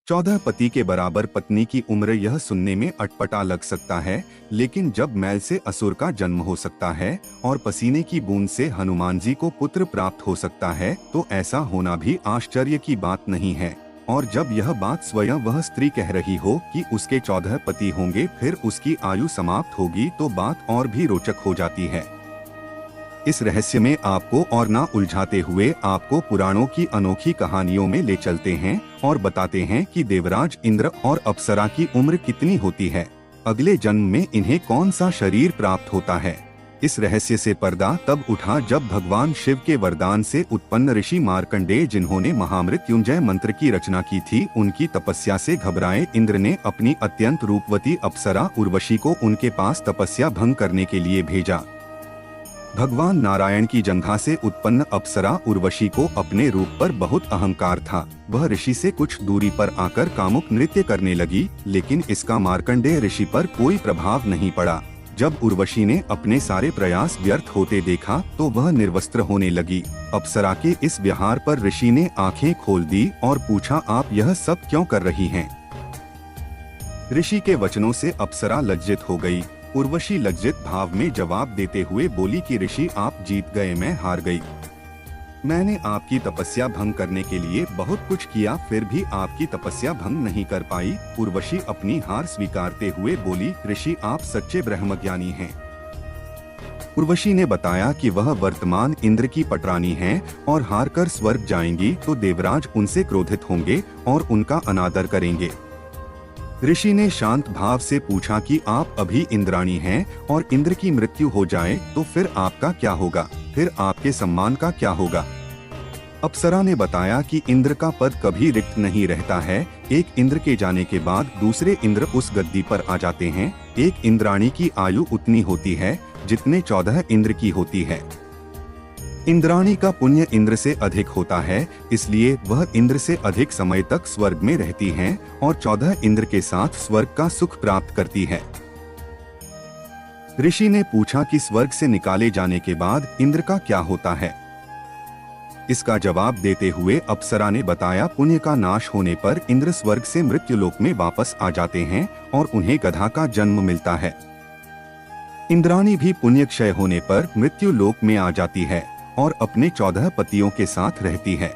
14 पति के बराबर पत्नी की उम्र, यह सुनने में अटपटा लग सकता है, लेकिन जब मैल से असुर का जन्म हो सकता है और पसीने की बूंद से हनुमान जी को पुत्र प्राप्त हो सकता है, तो ऐसा होना भी आश्चर्य की बात नहीं है। और जब यह बात स्वयं वह स्त्री कह रही हो कि उसके 14 पति होंगे, फिर उसकी आयु समाप्त होगी, तो बात और भी रोचक हो जाती है। इस रहस्य में आपको और ना उलझाते हुए आपको पुराणों की अनोखी कहानियों में ले चलते हैं और बताते हैं कि देवराज इंद्र और अप्सरा की उम्र कितनी होती है, अगले जन्म में इन्हें कौन सा शरीर प्राप्त होता है। इस रहस्य से पर्दा तब उठा जब भगवान शिव के वरदान से उत्पन्न ऋषि मार्कंडेय, जिन्होंने महामृत्युंजय मंत्र की रचना की थी, उनकी तपस्या से घबराए इंद्र ने अपनी अत्यंत रूपवती अप्सरा उर्वशी को उनके पास तपस्या भंग करने के लिए भेजा। भगवान नारायण की जंघा से उत्पन्न अप्सरा उर्वशी को अपने रूप पर बहुत अहंकार था। वह ऋषि से कुछ दूरी पर आकर कामुक नृत्य करने लगी, लेकिन इसका मार्कंडेय ऋषि पर कोई प्रभाव नहीं पड़ा। जब उर्वशी ने अपने सारे प्रयास व्यर्थ होते देखा तो वह निर्वस्त्र होने लगी। अप्सरा के इस व्यवहार पर ऋषि ने आंखें खोल दी और पूछा, आप यह सब क्यों कर रही हैं? ऋषि के वचनों से अप्सरा लज्जित हो गई। उर्वशी लज्जित भाव में जवाब देते हुए बोली कि ऋषि, आप जीत गए, मैं हार गई। मैंने आपकी तपस्या भंग करने के लिए बहुत कुछ किया, फिर भी आपकी तपस्या भंग नहीं कर पाई। उर्वशी अपनी हार स्वीकारते हुए बोली, ऋषि, आप सच्चे ब्रह्मज्ञानी हैं। उर्वशी ने बताया कि वह वर्तमान इंद्र की पटरानी हैं और हारकर स्वर्ग जाएंगी तो देवराज उनसे क्रोधित होंगे और उनका अनादर करेंगे। ऋषि ने शांत भाव से पूछा कि आप अभी इंद्राणी हैं और इंद्र की मृत्यु हो जाए तो फिर आपका क्या होगा, फिर आपके सम्मान का क्या होगा? अप्सरा ने बताया कि इंद्र का पद कभी रिक्त नहीं रहता है। एक इंद्र के जाने के बाद दूसरे इंद्र उस गद्दी पर आ जाते हैं। एक इंद्राणी की आयु उतनी होती है जितने 14 इंद्र की होती है। इंद्राणी का पुण्य इंद्र से अधिक होता है, इसलिए वह इंद्र से अधिक समय तक स्वर्ग में रहती हैं और 14 इंद्र के साथ स्वर्ग का सुख प्राप्त करती है। ऋषि ने पूछा कि स्वर्ग से निकाले जाने के बाद इंद्र का क्या होता है? इसका जवाब देते हुए अप्सरा ने बताया, पुण्य का नाश होने पर इंद्र स्वर्ग से मृत्युलोक में वापस आ जाते हैं और उन्हें गधा का जन्म मिलता है। इंद्राणी भी पुण्य क्षय होने पर मृत्यु लोक में आ जाती है और अपने 14 पतियों के साथ रहती है।